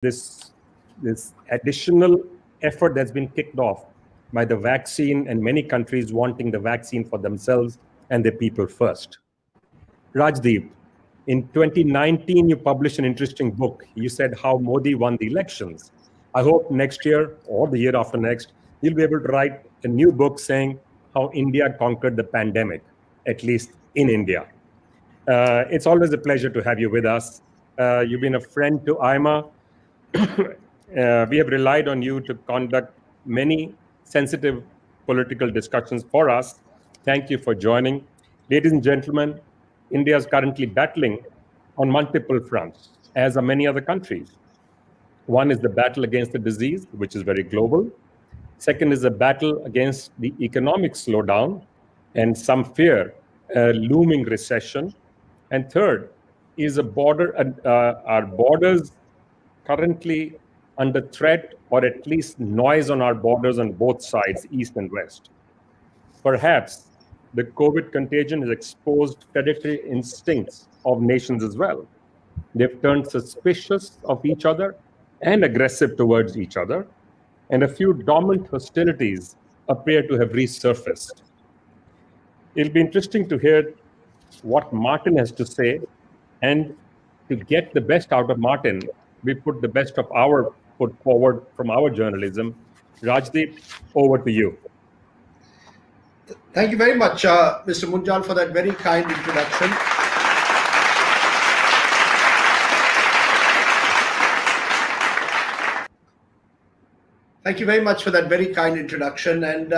this additional effort that's been kicked off by the vaccine and many countries wanting the vaccine for themselves and their people first. Rajdeep, in 2019, you published an interesting book. You said how Modi won the elections. I hope next year or the year after next, you'll be able to write a new book saying how India conquered the pandemic, at least in India. It's always a pleasure to have you with us. You've been a friend to AIMA. We have relied on you to conduct many sensitive political discussions for us. Thank you for joining. Ladies and gentlemen, India is currently battling on multiple fronts, as are many other countries. One is the battle against the disease, which is very global. Second is the battle against the economic slowdown and some fear looming recession. And third is our borders currently under threat, or at least noise on our borders on both sides, east and west. Perhaps the COVID contagion has exposed predatory instincts of nations as well. They've turned suspicious of each other and aggressive towards each other, and a few dormant hostilities appear to have resurfaced. It'll be interesting to hear what Martin has to say, and to get the best out of Martin, we put the best of our foot forward from our journalism. Rajdeep, over to you. Thank you very much, Mr. Munjal, for that very kind introduction. Thank you very much for that very kind introduction. And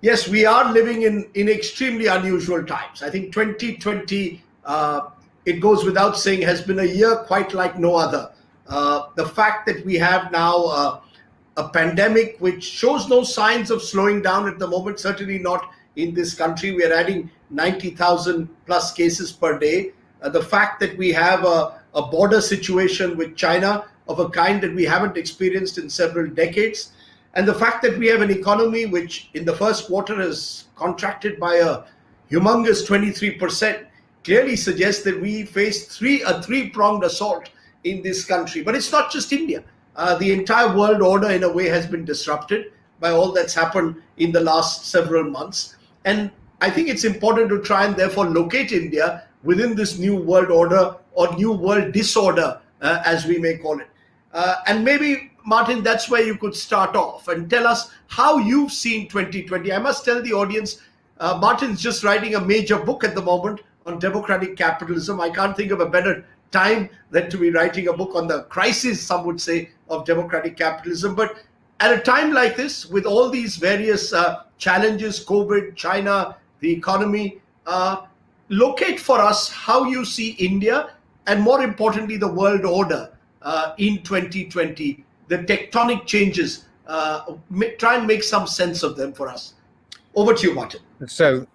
yes, we are living in extremely unusual times. I think 2020, it goes without saying, has been a year quite like no other. The fact that we have now a pandemic which shows no signs of slowing down at the moment, certainly not in this country. We are adding 90,000 plus cases per day. The fact that we have a border situation with China of a kind that we haven't experienced in several decades. And the fact that we have an economy which in the first quarter has contracted by a humongous 23% clearly suggests that we face a three-pronged assault in this country. But it's not just India. The entire world order in a way has been disrupted by all that's happened in the last several months. And I think it's important to try and therefore locate India within this new world order or new world disorder, as we may call it. And maybe, Martin, that's where you could start off and tell us how you've seen 2020. I must tell the audience, Martin's just writing a major book at the moment on democratic capitalism. I can't think of a better time than to be writing a book on the crisis, some would say, of democratic capitalism. But at a time like this, with all these various challenges, COVID, China, the economy, locate for us how you see India and, more importantly, the world order in 2020, the tectonic changes. Try and make some sense of them for us. Over to you, Martin. So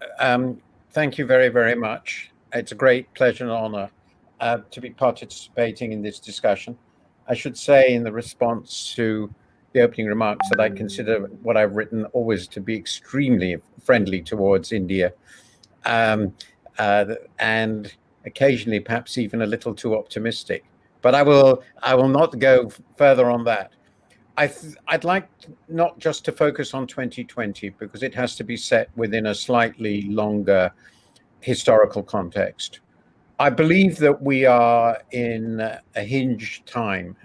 thank you very, very much. It's a great pleasure and honor to be participating in this discussion. I should say, in the response to the opening remarks, that I consider what I've written always to be extremely friendly towards India, and occasionally perhaps even a little too optimistic. But I will not go further on that. I'd like not just to focus on 2020, because it has to be set within a slightly longer historical context. I believe that we are in a hinge time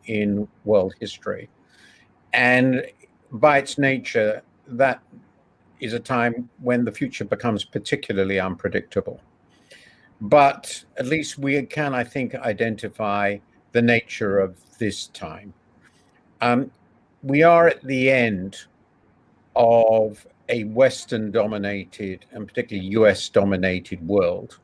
in world history. And by its nature, that is a time when the future becomes particularly unpredictable. But at least we can, I think, identify the nature of this time. We are at the end of a Western-dominated, and particularly US-dominated world,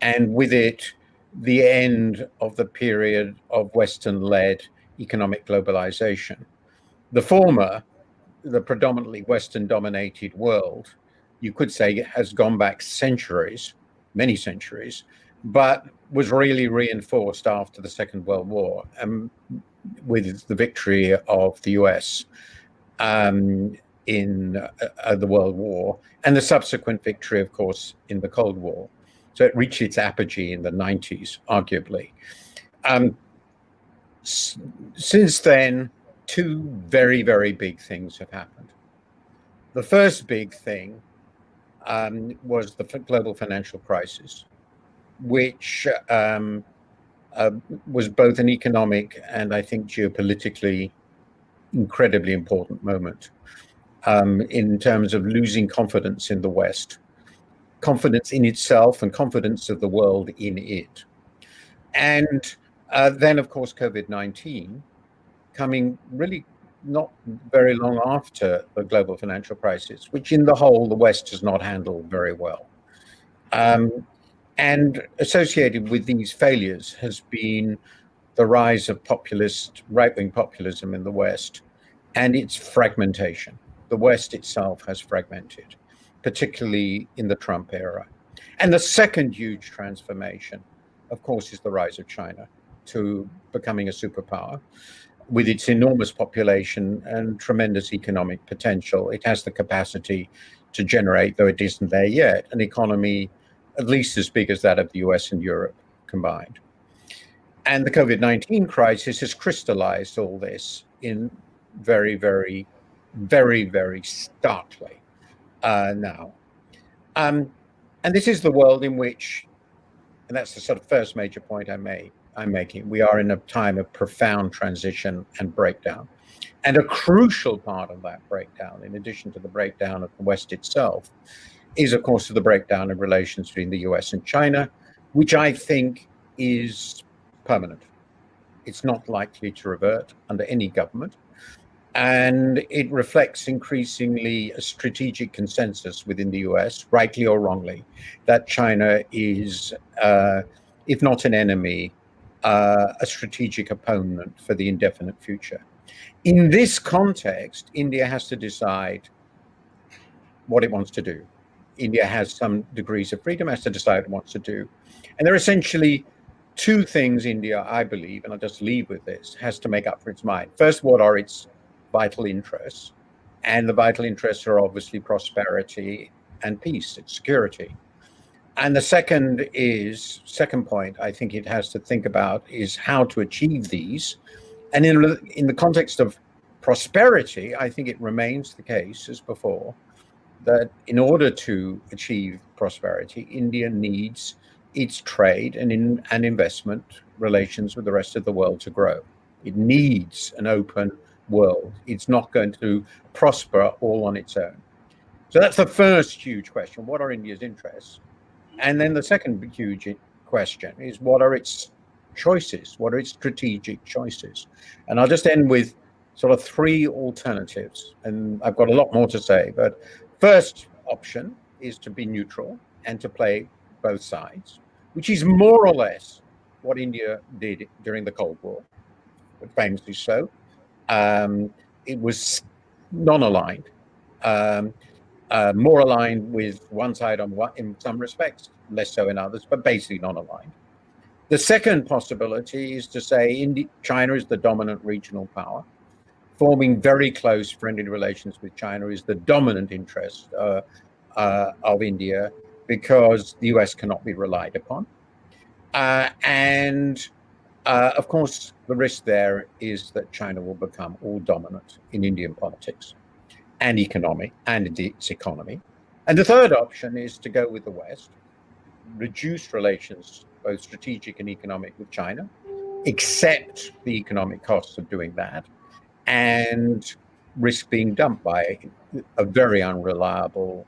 and with it, the end of the period of Western-led economic globalization. The former, the predominantly Western-dominated world, you could say has gone back centuries, many centuries, but was really reinforced after the Second World War, with the victory of the US in the World War, and the subsequent victory, of course, in the Cold War. So it reached its apogee in the 90s, arguably. Since then, two very, very big things have happened. The first big thing was the global financial crisis, which was both an economic and I think geopolitically incredibly important moment in terms of losing confidence in the West, confidence in itself and confidence of the world in it. And then, of course, COVID-19 coming really not very long after the global financial crisis, which in the whole, the West has not handled very well. And associated with these failures has been the rise of populist, right-wing populism in the West and its fragmentation. The West itself has fragmented, particularly in the Trump era. And the second huge transformation, of course, is the rise of China to becoming a superpower. With its enormous population and tremendous economic potential, it has the capacity to generate, though it isn't there yet, an economy at least as big as that of the US and Europe combined. And the COVID-19 crisis has crystallized all this in very, very, very, very starkly now. And this is the world in which, and that's the sort of first major point I'm making, we are in a time of profound transition and breakdown. And a crucial part of that breakdown, in addition to the breakdown of the West itself, is, of course, the breakdown of relations between the US and China, which I think is permanent. It's not likely to revert under any government. And it reflects increasingly a strategic consensus within the US, rightly or wrongly, that China is, if not an enemy, a strategic opponent for the indefinite future. In this context, India has to decide what it wants to do. India has some degrees of freedom, has to decide what it wants to do. And there are essentially two things India, I believe, and I'll just leave with this, has to make up for its mind. First, what are its vital interests? And the vital interests are obviously prosperity and peace, it's security. And the second point I think it has to think about is how to achieve these. And in the context of prosperity, I think it remains the case as before, that in order to achieve prosperity, India needs its trade and investment relations with the rest of the world to grow. It needs an open world. It's not going to prosper all on its own. So that's the first huge question. What are India's interests? And then the second huge question is, what are its choices? What are its strategic choices? And I'll just end with sort of three alternatives. And I've got a lot more to say, but first option is to be neutral and to play both sides, which is more or less what India did during the Cold War, but famously so. It was non-aligned, more aligned with one side in some respects, less so in others, but basically non-aligned. The second possibility is to say China is the dominant regional power. Forming very close friendly relations with China is the dominant interest of India, because the US cannot be relied upon. Of course, the risk there is that China will become all dominant in Indian politics and its economy. And the third option is to go with the West, reduce relations, both strategic and economic, with China, accept the economic costs of doing that, and risk being dumped by a very unreliable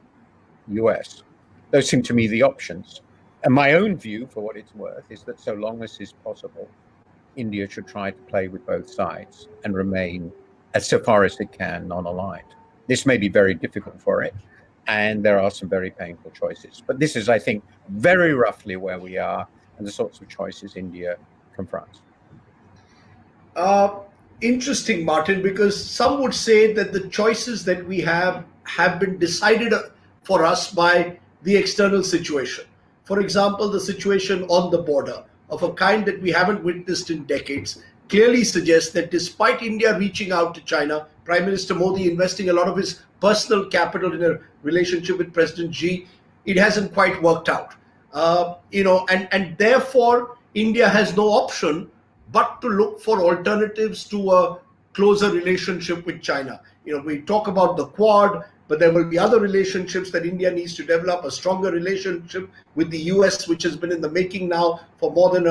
US. Those seem to me the options. And my own view, for what it's worth, is that so long as is possible, India should try to play with both sides and remain, as so far as it can, non-aligned. This may be very difficult for it, and there are some very painful choices. But this is, I think, very roughly where we are and the sorts of choices India confronts. Interesting, Martin, because some would say that the choices that we have been decided for us by the external situation. For example, the situation on the border, of a kind that we haven't witnessed in decades, clearly suggests that despite India reaching out to China, Prime Minister Modi investing a lot of his personal capital in a relationship with President Xi, it hasn't quite worked out. And therefore, India has no option but to look for alternatives to a closer relationship with China. We talk about the Quad, but there will be other relationships that India needs to develop, a stronger relationship with the US, which has been in the making now for more than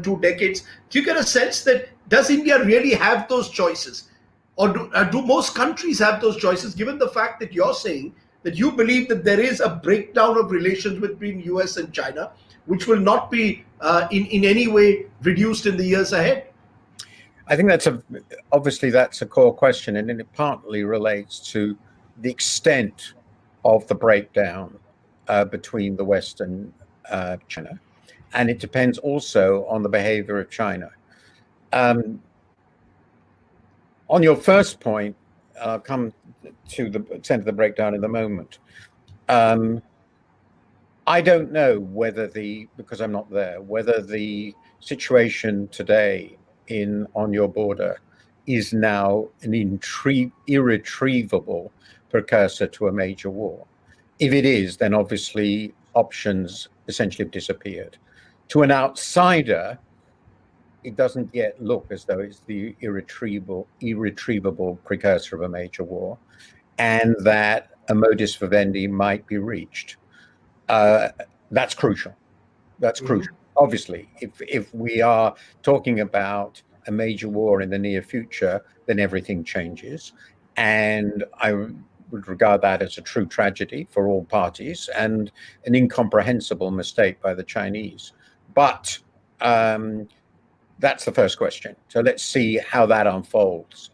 2 decades. Do you get a sense that does India really have those choices? Or do most countries have those choices, given the fact that you're saying that you believe that there is a breakdown of relations between US and China, which will not be in any way reduced in the years ahead? I think obviously that's a core question, and it partly relates to the extent of the breakdown between the West and China, and it depends also on the behavior of China. On your first point, I'll come to the extent of the breakdown in a moment. I don't know because I'm not there, whether the situation today on your border is now an irretrievable precursor to a major war. If it is, then obviously options essentially have disappeared. To an outsider, it doesn't yet look as though it's the irretrievable precursor of a major war, and that a modus vivendi might be reached. That's crucial. That's crucial. Obviously, if we are talking about a major war in the near future, then everything changes. And I would regard that as a true tragedy for all parties and an incomprehensible mistake by the Chinese. But that's the first question. So let's see how that unfolds.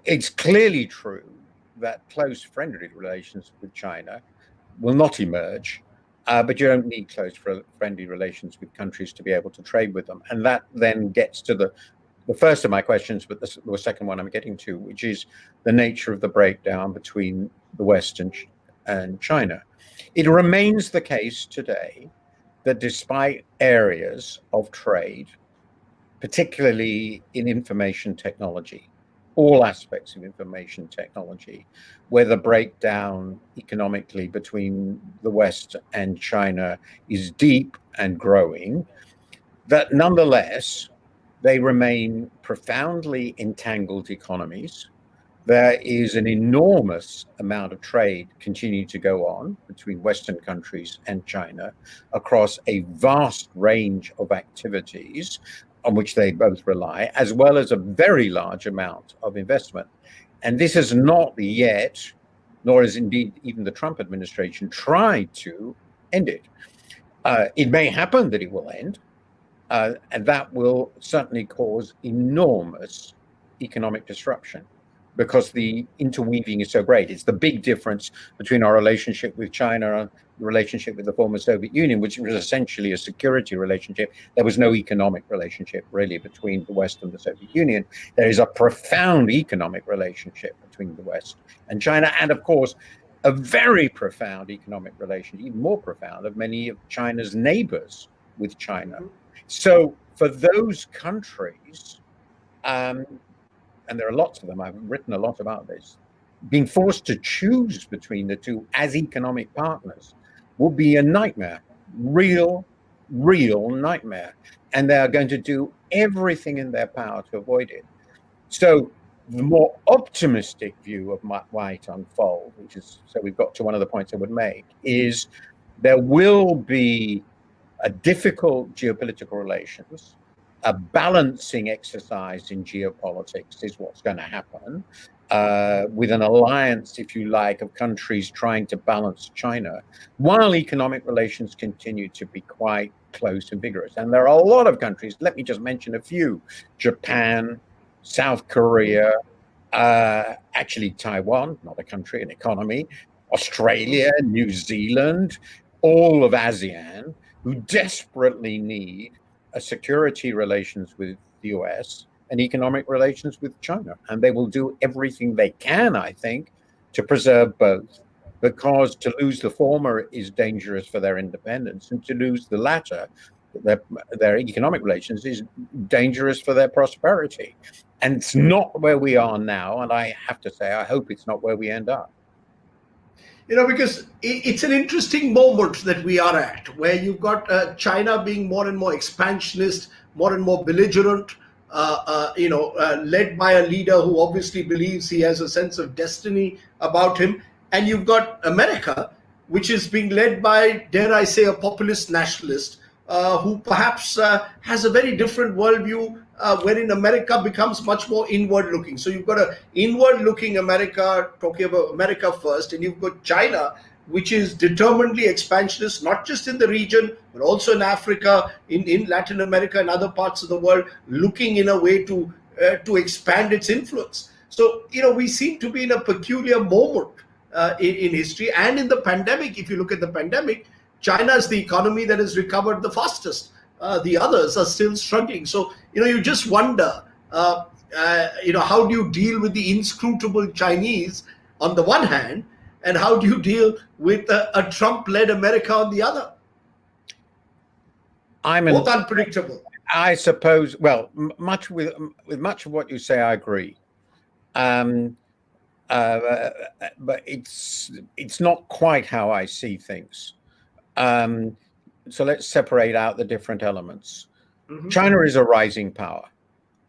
It's clearly true that close friendly relations with China will not emerge. But you don't need close friendly relations with countries to be able to trade with them. And that then gets to the first of my questions, but the second one I'm getting to, which is the nature of the breakdown between the West and China. It remains the case today that despite areas of trade, particularly in information technology, all aspects of information technology, where the breakdown economically between the West and China is deep and growing, that nonetheless, they remain profoundly entangled economies. There is an enormous amount of trade continuing to go on between Western countries and China across a vast range of activities on which they both rely, as well as a very large amount of investment. And this has not yet, nor has indeed even the Trump administration, tried to end it. It may happen that it will end, and that will certainly cause enormous economic disruption because the interweaving is so great. It's the big difference between our relationship with China and the relationship with the former Soviet Union, which was essentially a security relationship. There was no economic relationship really between the West and the Soviet Union. There is a profound economic relationship between the West and China, and of course, a very profound economic relationship, even more profound, of many of China's neighbors with China. So for those countries, and there are lots of them, I've written a lot about this, being forced to choose between the two as economic partners would be a nightmare, real nightmare. And they are going to do everything in their power to avoid it. So the more optimistic view of what might unfold, so we've got to one of the points I would make, is there will be a difficult geopolitical relations. A balancing exercise in geopolitics is what's going to happen with an alliance, if you like, of countries trying to balance China, while economic relations continue to be quite close and vigorous. And there are a lot of countries, let me just mention a few: Japan, South Korea, actually Taiwan, not a country, an economy, Australia, New Zealand, all of ASEAN, who desperately need a security relations with the US and economic relations with China. And they will do everything they can, I think, to preserve both, because to lose the former is dangerous for their independence, and to lose the latter, their economic relations, is dangerous for their prosperity. And it's not where we are now. And I have to say, I hope it's not where we end up. Because it's an interesting moment that we are at, where you've got China being more and more expansionist, more and more belligerent, led by a leader who obviously believes he has a sense of destiny about him. And you've got America, which is being led by, dare I say, a populist nationalist who perhaps has a very different worldview, wherein America becomes much more inward looking. So you've got an inward looking America, talking about America first, and you've got China, which is determinedly expansionist, not just in the region, but also in Africa, in Latin America, and other parts of the world, looking in a way to expand its influence. So, we seem to be in a peculiar moment in history. And in the pandemic, if you look at the pandemic, China is the economy that has recovered the fastest. The others are still struggling. So, you just wonder, how do you deal with the inscrutable Chinese on the one hand, and how do you deal with a Trump-led America on the other? Both unpredictable. I suppose. Well, much with much of what you say, I agree. But it's not quite how I see things. So let's separate out the different elements. Mm-hmm. China is a rising power,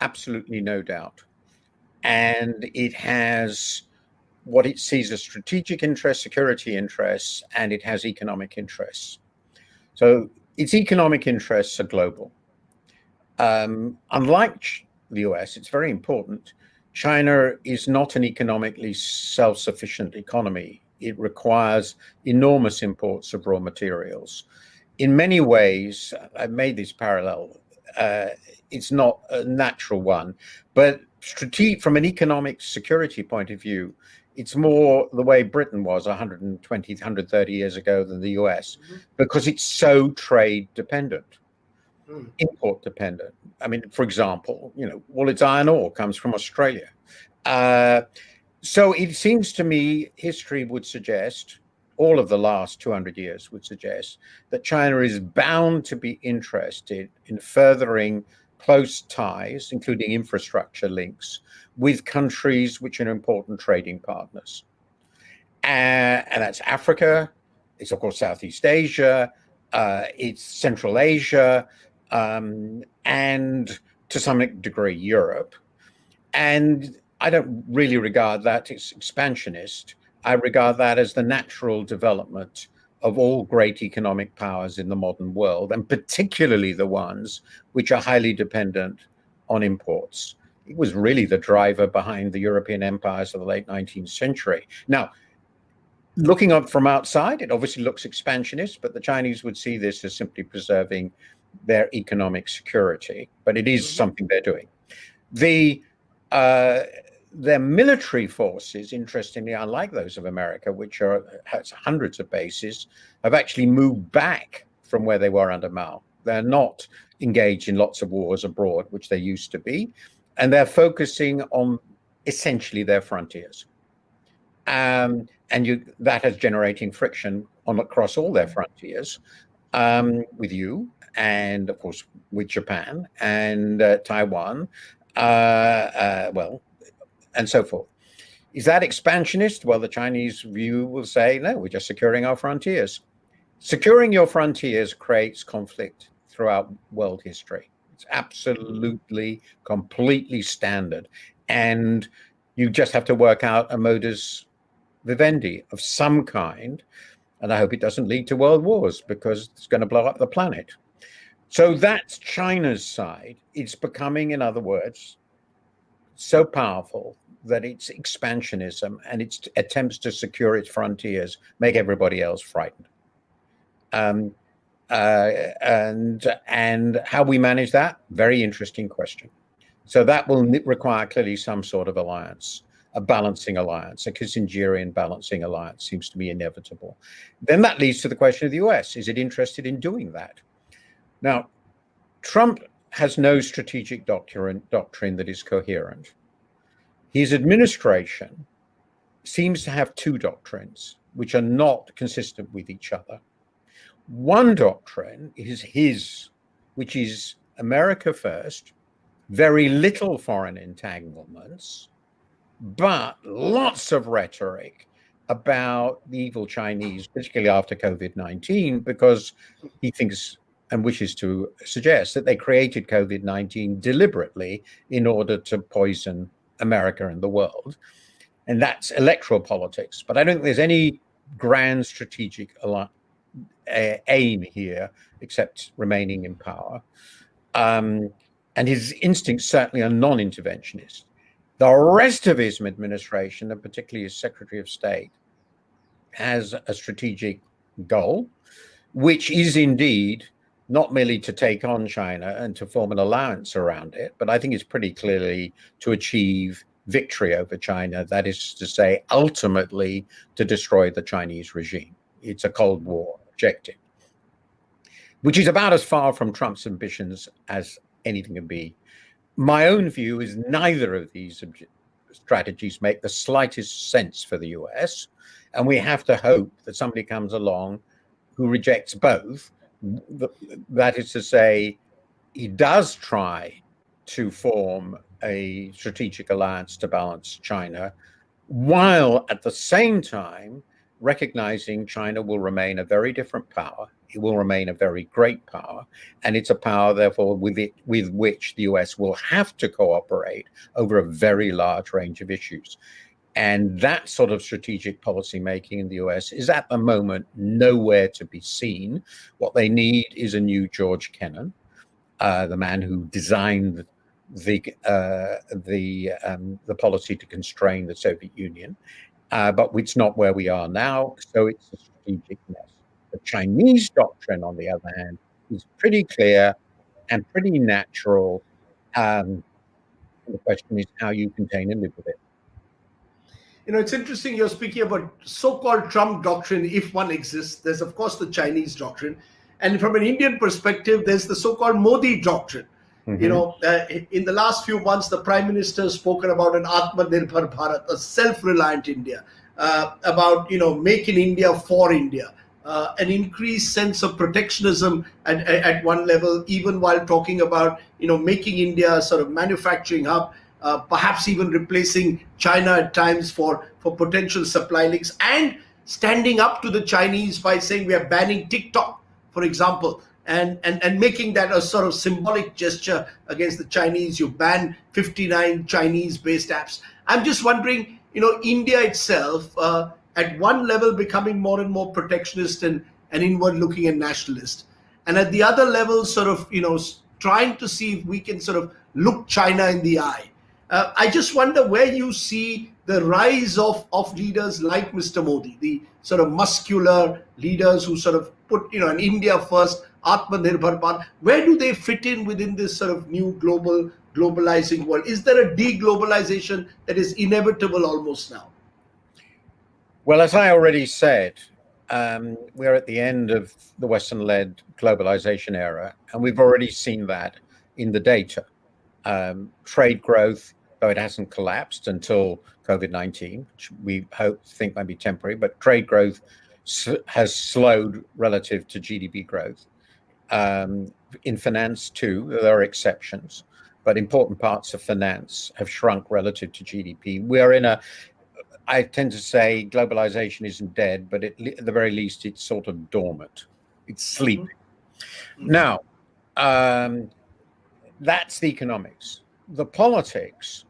absolutely no doubt, and it has what it sees as strategic interests, security interests, and it has economic interests. So its economic interests are global. Unlike the US, it's very important. China is not an economically self-sufficient economy. It requires enormous imports of raw materials. In many ways, I've made this parallel. It's not a natural one, but from an economic security point of view, it's more the way Britain was 120, 130 years ago than the US, mm-hmm. because it's so trade dependent, import dependent. I mean, for example, all its iron ore comes from Australia. So it seems to me history would suggest, all of the last 200 years would suggest, that China is bound to be interested in furthering close ties, including infrastructure links, with countries which are important trading partners. And that's Africa, it's of course Southeast Asia, it's Central Asia, and to some degree Europe. And I don't really regard that as expansionist. I regard that as the natural development of all great economic powers in the modern world, and particularly the ones which are highly dependent on imports. It was really the driver behind the European empires of the late 19th century. Now, looking up from outside, it obviously looks expansionist, but the Chinese would see this as simply preserving their economic security. But it is something they're doing. Their military forces, interestingly, unlike those of America, which has hundreds of bases, have actually moved back from where they were under Mao. They're not engaged in lots of wars abroad, which they used to be, and they're focusing on essentially their frontiers. And that is generating friction across all their frontiers, with you, and of course with Japan and Taiwan, and so forth. Is that expansionist? Well, the Chinese view will say, no, we're just securing our frontiers. Securing your frontiers creates conflict throughout world history. It's absolutely, completely standard. And you just have to work out a modus vivendi of some kind. And I hope it doesn't lead to world wars, because it's going to blow up the planet. So that's China's side. It's becoming, in other words, so powerful that its expansionism and its attempts to secure its frontiers make everybody else frightened. And how we manage that, very interesting question. So that will require clearly some sort of alliance, a balancing alliance, a Kissingerian balancing alliance seems to be inevitable. Then that leads to the question of the US. Is it interested in doing that? Now, Trump has no strategic doctrine that is coherent. His administration seems to have two doctrines which are not consistent with each other. One doctrine is his, which is America first, very little foreign entanglements, but lots of rhetoric about the evil Chinese, particularly after COVID-19, because he thinks and wishes to suggest that they created COVID-19 deliberately in order to poison America and the world. And that's electoral politics. But I don't think there's any grand strategic aim here except remaining in power. And his instincts certainly are non-interventionist. The rest of his administration, and particularly his Secretary of State, has a strategic goal, which is indeed not merely to take on China and to form an alliance around it, but I think it's pretty clearly to achieve victory over China. That is to say, ultimately to destroy the Chinese regime. It's a Cold War objective, which is about as far from Trump's ambitions as anything can be. My own view is neither of these strategies make the slightest sense for the US, and we have to hope that somebody comes along who rejects both. That is to say, he does try to form a strategic alliance to balance China, while at the same time recognizing China will remain a very different power. It will remain a very great power, and it's a power, therefore, with which the US will have to cooperate over a very large range of issues. And that sort of strategic policy making in the US is at the moment nowhere to be seen. What they need is a new George Kennan, the man who designed the policy to constrain the Soviet Union, but it's not where we are now. So it's a strategic mess. The Chinese doctrine, on the other hand, is pretty clear and pretty natural. The question is how you contain and live with it. You know, it's interesting you're speaking about so-called Trump doctrine, if one exists. There's, of course, the Chinese doctrine. And from an Indian perspective, there's the so-called Modi doctrine. Mm-hmm. You know, in the last few months, the Prime Minister has spoken about an Atmanirbhar Bharat, a self-reliant India, about, you know, make in India for India. An increased sense of protectionism at one level, even while talking about, you know, making India a sort of manufacturing hub, perhaps even replacing China at times for potential supply links, and standing up to the Chinese by saying we are banning TikTok, for example, and making that a sort of symbolic gesture against the Chinese. You ban 59 Chinese-based apps. I'm just wondering, you know, India itself, at one level becoming more and more protectionist and inward-looking and nationalist, and at the other level sort of, you know, trying to see if we can sort of look China in the eye. I just wonder where you see the rise of leaders like Mr. Modi, the sort of muscular leaders who sort of put, you know, an India first, Atmanirbhar Bharat. Where do they fit in within this sort of new globalizing world? Is there a deglobalization that is inevitable almost now? Well, as I already said, we're at the end of the Western-led globalization era, and we've already seen that in the data. Trade growth, though it hasn't collapsed until COVID-19, which we think might be temporary, but trade growth has slowed relative to GDP growth. In finance too, there are exceptions, but important parts of finance have shrunk relative to GDP. We're in I tend to say globalization isn't dead, but at the very least, it's sort of dormant. It's sleeping. Mm-hmm. Now, that's the economics. The politics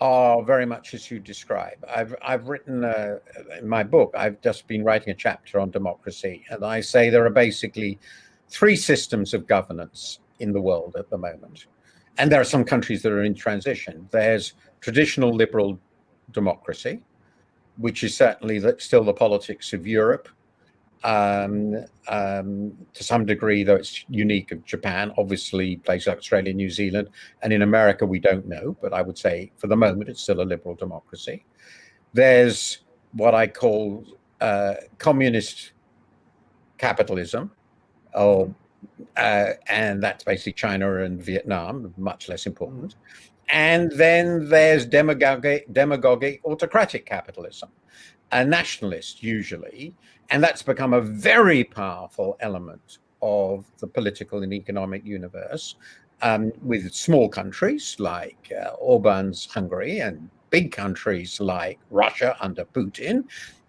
are very much as you describe. I've written in my book, I've just been writing a chapter on democracy, and I say there are basically three systems of governance in the world at the moment. And there are some countries that are in transition. There's traditional liberal democracy, which is certainly still the politics of Europe, to some degree, though it's unique of Japan, obviously places like Australia, New Zealand, and in America we don't know, but I would say for the moment it's still a liberal democracy. There's what I call communist capitalism, and that's basically China and Vietnam, much less important. And then there's demagogic autocratic capitalism, a nationalist usually, and that's become a very powerful element of the political and economic universe, with small countries like Orban's Hungary and big countries like Russia under Putin,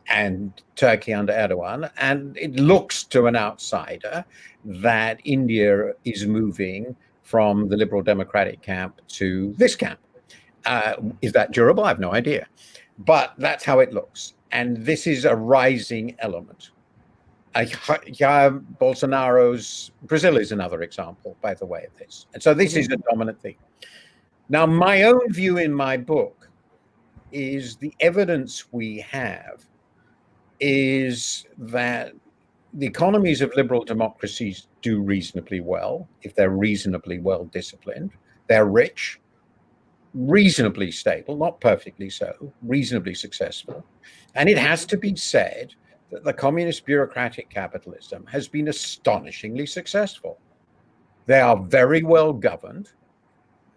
and Turkey under Erdogan. And it looks to an outsider that India is moving from the liberal democratic camp to this camp. Is that durable? I have no idea. But that's how it looks. And this is a rising element. Bolsonaro's Brazil is another example, by the way, of this. And so this is a dominant thing. Now, my own view in my book is the evidence we have is that the economies of liberal democracies do reasonably well if they're reasonably well disciplined. They're rich, reasonably stable, not perfectly so, reasonably successful. And it has to be said that the communist bureaucratic capitalism has been astonishingly successful. They are very well governed.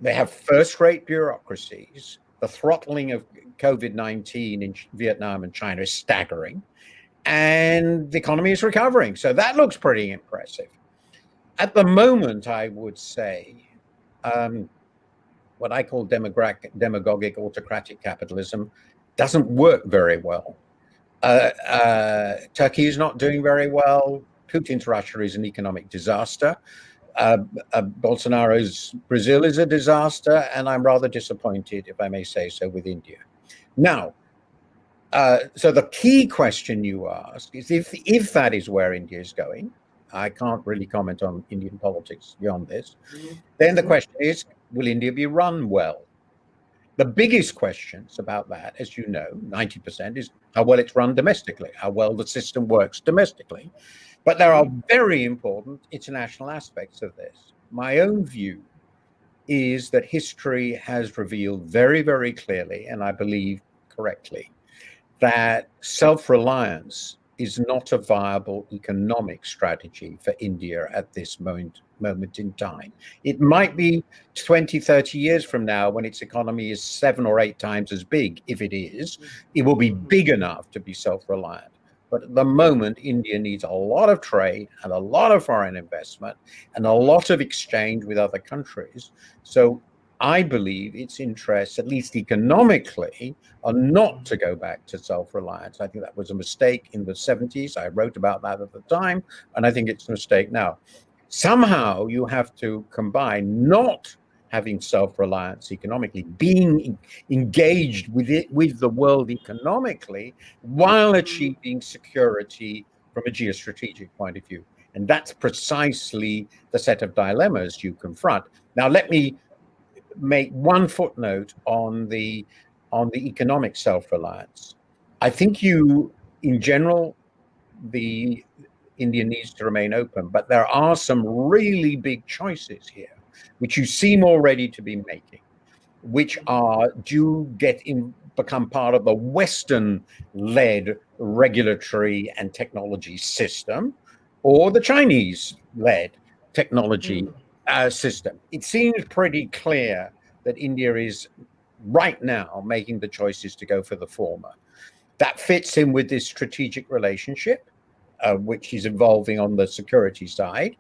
They have first-rate bureaucracies. The throttling of COVID-19 in Vietnam and China is staggering. And the economy is recovering. So that looks pretty impressive. At the moment, I would say, what I call demagogic autocratic capitalism doesn't work very well. Turkey is not doing very well. Putin's Russia is an economic disaster. Bolsonaro's Brazil is a disaster, and I'm rather disappointed, if I may say so, with India. Now, so the key question you ask is if that is where India is going, I can't really comment on Indian politics beyond this, then the question is, will India be run well? The biggest questions about that, as you know, 90% is how well it's run domestically, how well the system works domestically. But there are very important international aspects of this. My own view is that history has revealed very, very clearly, and I believe correctly, that self-reliance is not a viable economic strategy for India at this moment in time. It might be 20, 30 years from now when its economy is 7 or 8 times as big. If it is, it will be big enough to be self-reliant. But at the moment, India needs a lot of trade and a lot of foreign investment and a lot of exchange with other countries. So I believe its interests, at least economically, are not to go back to self-reliance. I think that was a mistake in the 70s. I wrote about that at the time, and I think it's a mistake now. Somehow you have to combine not having self-reliance economically, being engaged with the world economically, while achieving security from a geostrategic point of view. And that's precisely the set of dilemmas you confront. Now, let me make one footnote on the economic self-reliance. I think in general, India needs to remain open, but there are some really big choices here, which you seem already to be making, which become part of the Western-led regulatory and technology system, or the Chinese-led technology system. It seems pretty clear that India is right now making the choices to go for the former. That fits in with this strategic relationship, which is evolving on the security side.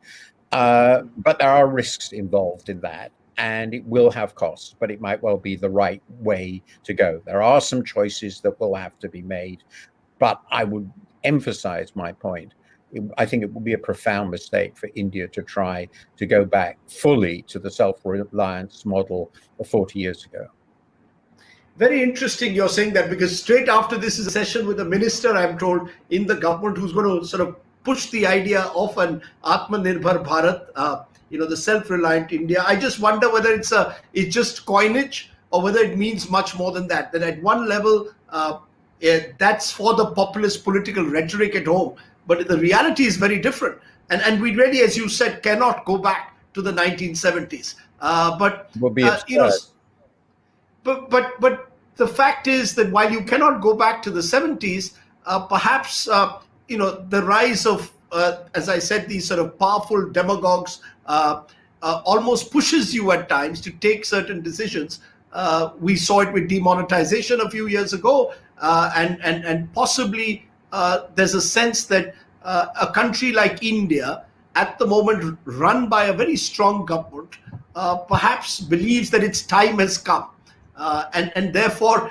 But there are risks involved in that, and it will have costs, but it might well be the right way to go. There are some choices that will have to be made, but I would emphasize my point. I think it would be a profound mistake for India to try to go back fully to the self-reliance model of 40 years ago. Very interesting you're saying that, because straight after this is a session with a minister, I'm told, in the government who's going to sort of push the idea of an Atmanirbhar Bharat, the self-reliant India. I just wonder whether it's just coinage or whether it means much more than that. That at one level, that's for the populist political rhetoric at home, but the reality is very different. And we really, as you said, cannot go back to the 1970s. But the fact is that while you cannot go back to the 70s, perhaps the rise of, as I said, these sort of powerful demagogues almost pushes you at times to take certain decisions. We saw it with demonetization a few years ago, and possibly there's a sense that a country like India, at the moment run by a very strong government, perhaps believes that its time has come. and therefore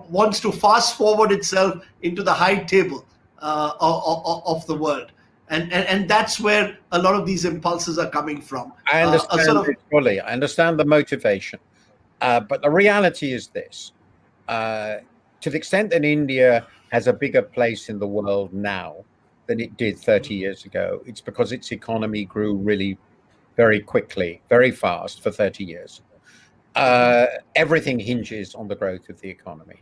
wants to fast forward itself into the high table of the world, and that's where a lot of these impulses are coming from. I understand it fully. I understand the motivation, but the reality is this: to the extent that India has a bigger place in the world now than it did 30 years ago, it's because its economy grew really very quickly, very fast for 30 years. Everything hinges on the growth of the economy.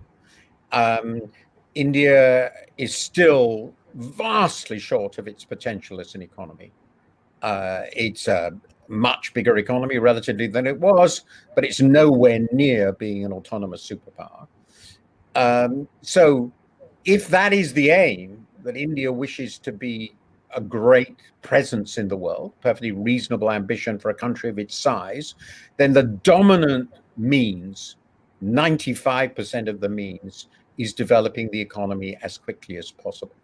India is still vastly short of its potential as an economy. It's a much bigger economy relatively than it was, but it's nowhere near being an autonomous superpower. So if that is the aim, that India wishes to be a great presence in the world, perfectly reasonable ambition for a country of its size, then the dominant means, 95% of the means, is developing the economy as quickly as possible.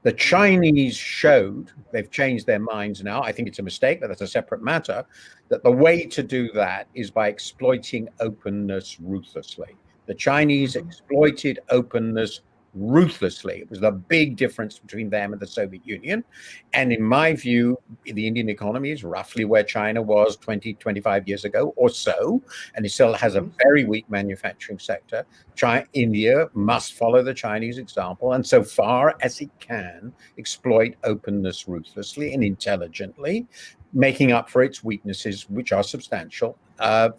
The Chinese showed, they've changed their minds now, I think it's a mistake, but that's a separate matter, that the way to do that is by exploiting openness ruthlessly. The Chinese exploited openness ruthlessly. It was the big difference between them and the Soviet Union. And in my view, the Indian economy is roughly where China was 20, 25 years ago or so, and it still has a very weak manufacturing sector. India must follow the Chinese example, and so far as it can, exploit openness ruthlessly and intelligently, making up for its weaknesses, which are substantial,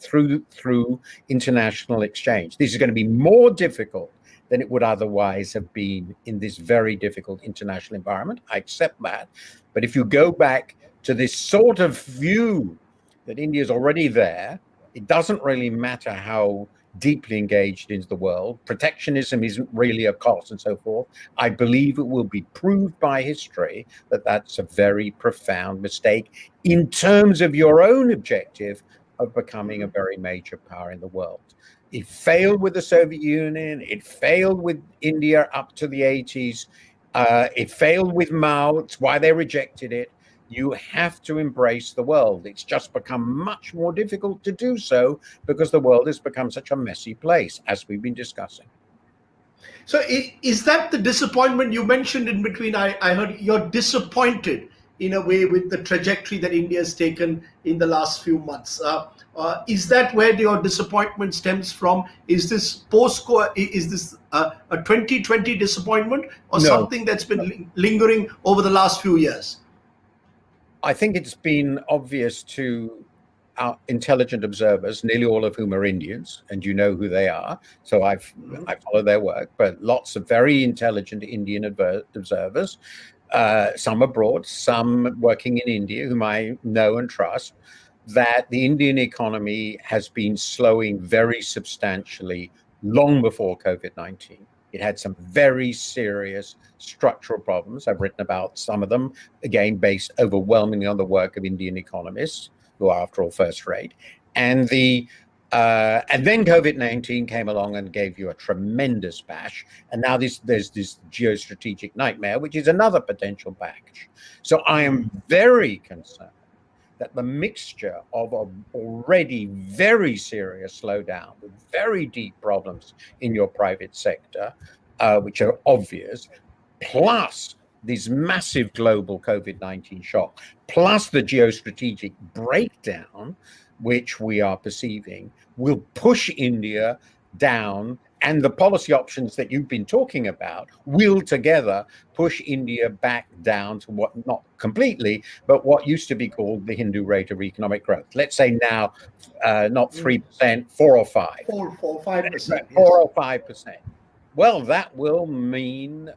through international exchange. This is going to be more difficult than it would otherwise have been in this very difficult international environment. I accept that. But if you go back to this sort of view that India is already there, it doesn't really matter how deeply engaged into the world. Protectionism isn't really a cost and so forth. I believe it will be proved by history that that's a very profound mistake in terms of your own objective of becoming a very major power in the world. It failed with the Soviet Union. It failed with India up to the 80s. It failed with Mao. It's why they rejected it. You have to embrace the world. It's just become much more difficult to do so because the world has become such a messy place, as we've been discussing. So is that the disappointment you mentioned in between? I heard you're disappointed in a way with the trajectory that India has taken in the last few months. Is that where your disappointment stems from? Is this a 2020 disappointment or something that's been lingering over the last few years? I think it's been obvious to our intelligent observers, nearly all of whom are Indians, and you know who they are. So I follow their work, but lots of very intelligent Indian observers, some abroad, some working in India, whom I know and trust, that the Indian economy has been slowing very substantially long before COVID-19. It had some very serious structural problems. I've written about some of them, again, based overwhelmingly on the work of Indian economists, who are, after all, first rate. And then COVID-19 came along and gave you a tremendous bash. And now there's this geostrategic nightmare, which is another potential bash. So I am very concerned that the mixture of an already very serious slowdown with very deep problems in your private sector, which are obvious, plus this massive global COVID-19 shock, plus the geostrategic breakdown, which we are perceiving, will push India down, and the policy options that you've been talking about will together push India back down to what, not completely, but what used to be called the Hindu rate of economic growth. Let's say now, not 3%, 4 or 5. 4 or 5%. 4 or 5%. Well, that will mean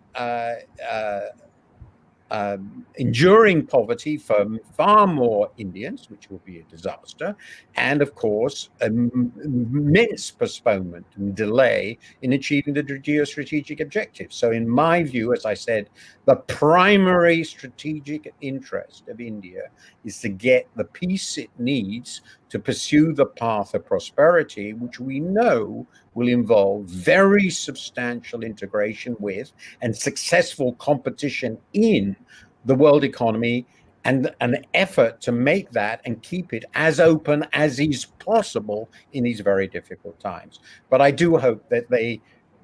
enduring poverty for far more Indians, which will be a disaster, and of course, immense postponement and delay in achieving the geostrategic objectives. So in my view, as I said, the primary strategic interest of India is to get the peace it needs to pursue the path of prosperity, which we know will involve very substantial integration with and successful competition in the world economy and an effort to make that and keep it as open as is possible in these very difficult times. But I do hope that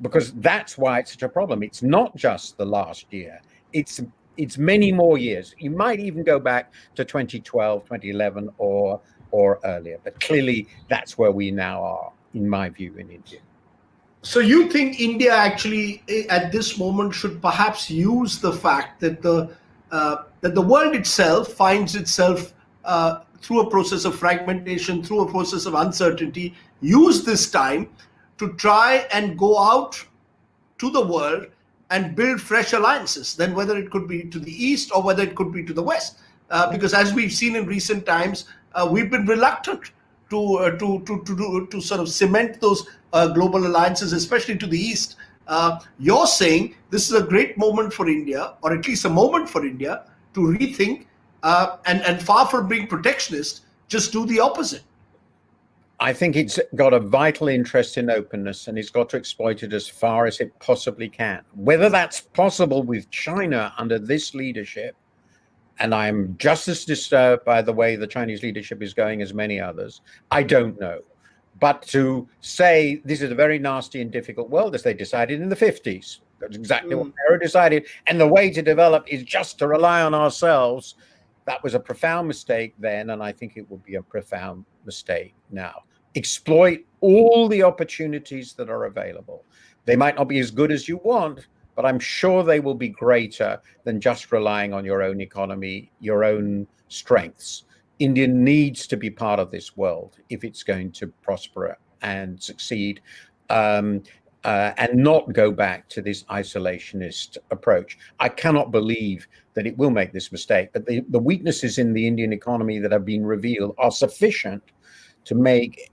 because that's why it's such a problem. It's not just the last year. It's many more years. You might even go back to 2012, 2011 or earlier. But clearly that's where we now are, in my view, in India. So you think India actually at this moment should perhaps use the fact that the world itself finds itself through a process of fragmentation, through a process of uncertainty, use this time to try and go out to the world and build fresh alliances, then whether it could be to the east or whether it could be to the west. Because as we've seen in recent times, we've been reluctant to sort of cement those global alliances, especially to the east. You're saying this is a great moment for India, or at least a moment for India, to rethink and far from being protectionist, just do the opposite. I think it's got a vital interest in openness, and it's got to exploit it as far as it possibly can. Whether that's possible with China under this leadership, and I'm just as disturbed by the way the Chinese leadership is going as many others, I don't know. But to say this is a very nasty and difficult world, as they decided in the 50s, that's exactly what they decided, and the way to develop is just to rely on ourselves. That was a profound mistake then, and I think it will be a profound mistake now. Exploit all the opportunities that are available. They might not be as good as you want, but I'm sure they will be greater than just relying on your own economy, your own strengths. India needs to be part of this world if it's going to prosper and succeed, and not go back to this isolationist approach. I cannot believe that it will make this mistake, but the weaknesses in the Indian economy that have been revealed are sufficient to make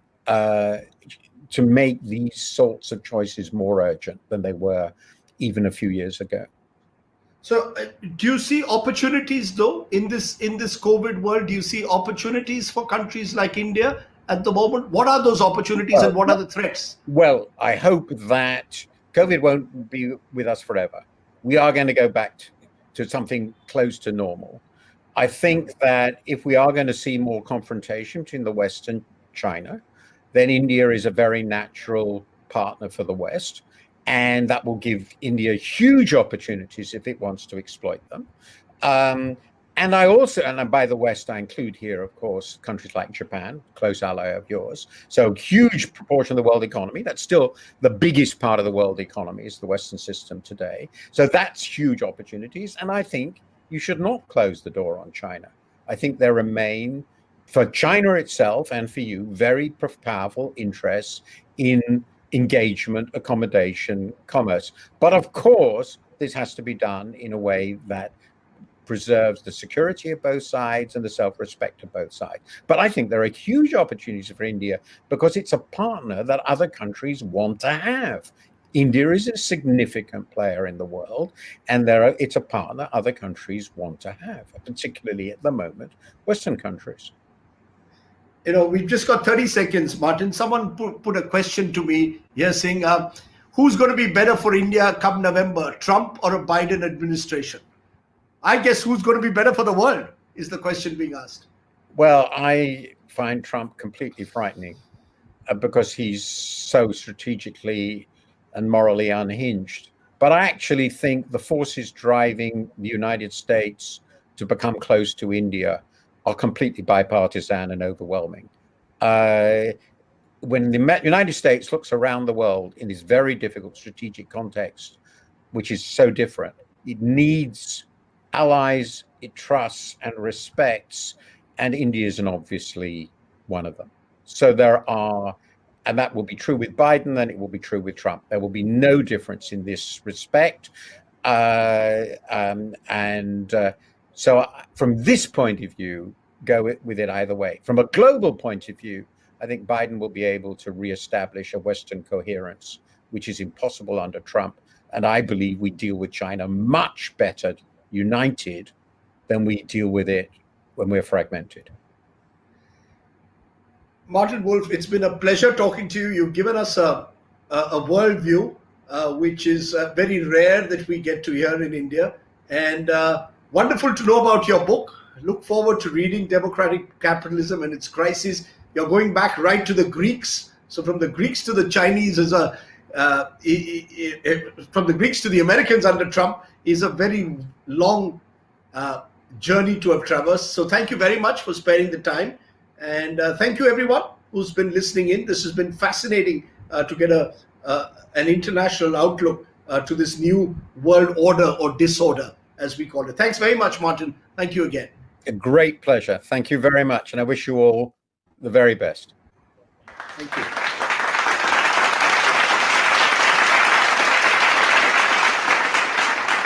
these sorts of choices more urgent than they were even a few years ago. So do you see opportunities though in this COVID world? Do you see opportunities for countries like India at the moment? What are those opportunities and what are the threats? Well, I hope that COVID won't be with us forever. We are going to go back to something close to normal. I think that if we are going to see more confrontation between the West and China, then India is a very natural partner for the West. And that will give India huge opportunities if it wants to exploit them. And I also, and by the West, I include here, of course, countries like Japan, close ally of yours. So huge proportion of the world economy. That's still the biggest part of the world economy is the Western system today. So that's huge opportunities. And I think you should not close the door on China. I think there remain, for China itself and for you, very powerful interests in engagement, accommodation, commerce. But of course, this has to be done in a way that preserves the security of both sides and the self-respect of both sides. But I think there are huge opportunities for India because it's a partner that other countries want to have. India is a significant player in the world, and it's a partner other countries want to have, particularly at the moment, Western countries. You know, we've just got 30 seconds, Martin. Someone put a question to me here saying, who's going to be better for India come November, Trump or a Biden administration? I guess who's going to be better for the world is the question being asked. Well, I find Trump completely frightening because he's so strategically and morally unhinged. But I actually think the forces driving the United States to become close to India are completely bipartisan and overwhelming. When the United States looks around the world in this very difficult strategic context, which is so different, it needs allies it trusts and respects, and India is obviously one of them. So there are, and that will be true with Biden, and it will be true with Trump. There will be no difference in this respect. So from this point of view, go with it either way. From a global point of view, I think Biden will be able to reestablish a Western coherence, which is impossible under Trump. And I believe we deal with China much better united than we deal with it when we're fragmented. Martin Wolf, it's been a pleasure talking to you. You've given us a worldview, which is very rare that we get to hear in India. And wonderful to know about your book, look forward to reading Democratic Capitalism and its Crisis. You're going back right to the Greeks. So from the Greeks to the Chinese is from the Greeks to the Americans under Trump is a very long journey to have traversed. So thank you very much for sparing the time. And thank you everyone who's been listening in. This has been fascinating to get an international outlook to this new world order or disorder, as we call it. Thanks very much, Martin. Thank you again. A great pleasure. Thank you very much. And I wish you all the very best. Thank you.